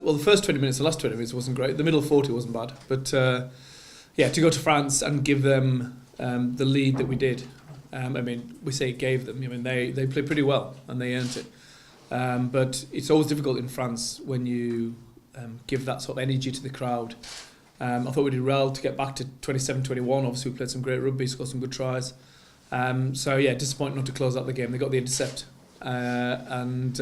Well, the first 20 minutes, the last 20 minutes wasn't great. The middle 40 wasn't bad. But yeah, to go to France and give them the lead that we did, I mean, we say gave them. I mean, they played pretty well and they earned it. But it's always difficult in France when you give that sort of energy to the crowd. I thought we did well to get back to 27-21. Obviously, we played some great rugby, scored some good tries. So yeah, disappointing not to close out the game. They got the intercept, and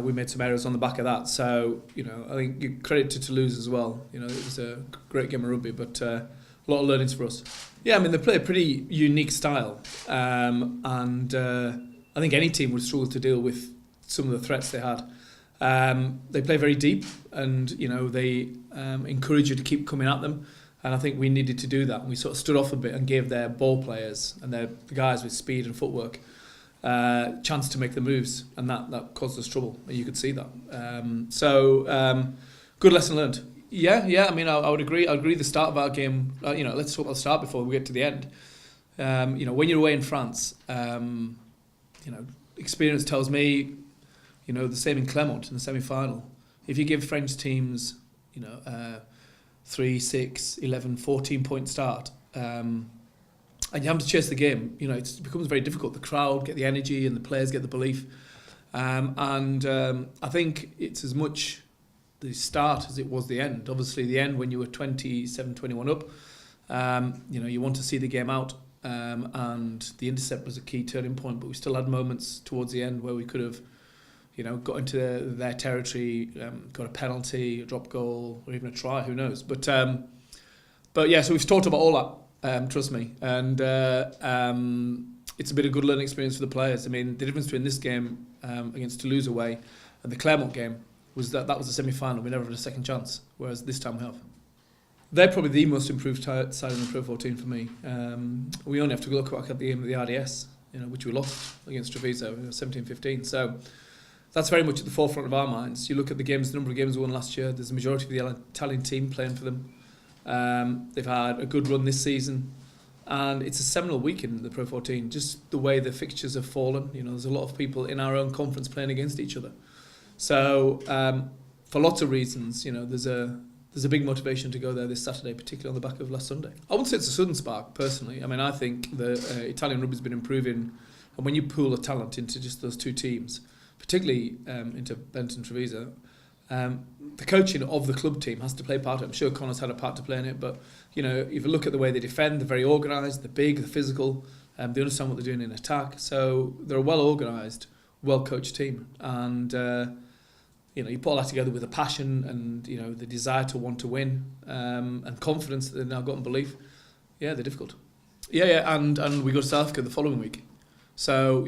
we made some errors on the back of that. So I think credit to Toulouse as well. It was a great game of rugby, but a lot of learnings for us. Yeah, I mean, they play a pretty unique style, and I think any team would struggle to deal with some of the threats they had. They play very deep, and they encourage you to keep coming at them. And I think we needed to do that. And we sort of stood off a bit and gave their ball players and the guys with speed and footwork chance to make the moves, and that caused us trouble. And you could see that. Good lesson learned. Yeah. I mean, I would agree. I agree. The start of our game. Let's talk about the start before we get to the end. When you're away in France, experience tells me, the same in Clermont in the semi-final. If you give French teams, 3, 6, 11, 14-point start, and you have to chase the game, it becomes very difficult. The crowd get the energy and the players get the belief. I think it's as much the start as it was the end. Obviously, the end when you were 27-21 up, you want to see the game out. And the intercept was a key turning point, but we still had moments towards the end where we could have got into their territory, got a penalty, a drop goal, or even a try, who knows. But yeah, so we've talked about all that, trust me. And it's a bit of good learning experience for the players. I mean, the difference between this game against Toulouse away and the Clermont game was that was a semi-final. We never had a second chance, whereas this time we have. They're probably the most improved side in the Pro14 for me. We only have to look back at the game of the RDS, which we lost against Treviso, 17-15. So that's very much at the forefront of our minds. You look at the number of games we won last year. There's a majority of the Italian team playing for them. They've had a good run this season, and it's a seminal week in the Pro14. Just the way the fixtures have fallen. There's a lot of people in our own conference playing against each other. So for lots of reasons, there's a big motivation to go there this Saturday, particularly on the back of last Sunday. I wouldn't say it's a sudden spark, personally. I mean, I think the Italian rugby's been improving, and when you pool a talent into just those two teams, particularly into Benetton Treviso, the coaching of the club team has to play part of it. I'm sure Connor's had a part to play in it, but if you look at the way they defend, they're very organised, they're big, they're physical, they understand what they're doing in attack. So they're a well-organised, well-coached team, and you put all that together with a passion and the desire to want to win, and confidence that they've now got in belief. Yeah, they're difficult. Yeah, and we go to South Africa the following week. So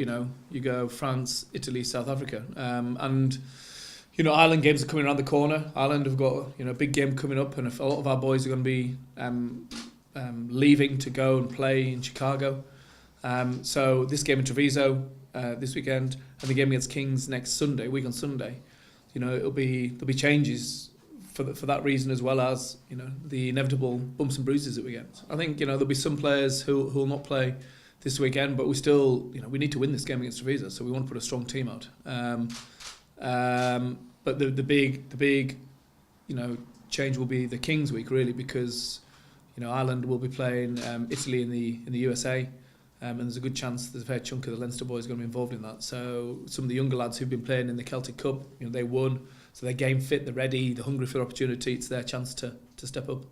you go France, Italy, South Africa, and Ireland games are coming around the corner. Ireland have got a big game coming up, and a lot of our boys are going to be leaving to go and play in Chicago. So this game in Treviso this weekend, and the game against Kings next Sunday, week on Sunday. There'll be changes for that reason, as well as the inevitable bumps and bruises that we get. I think there'll be some players who will not play this weekend, but we still we need to win this game against Treviso, so we want to put a strong team out. But the big change will be the Kings week, really, because Ireland will be playing Italy in the USA. And there's a good chance there's a fair chunk of the Leinster boys going to be involved in that. So some of the younger lads who've been playing in the Celtic Cup, they won, so they're game fit, they're ready, they're hungry for the opportunity. It's their chance to step up.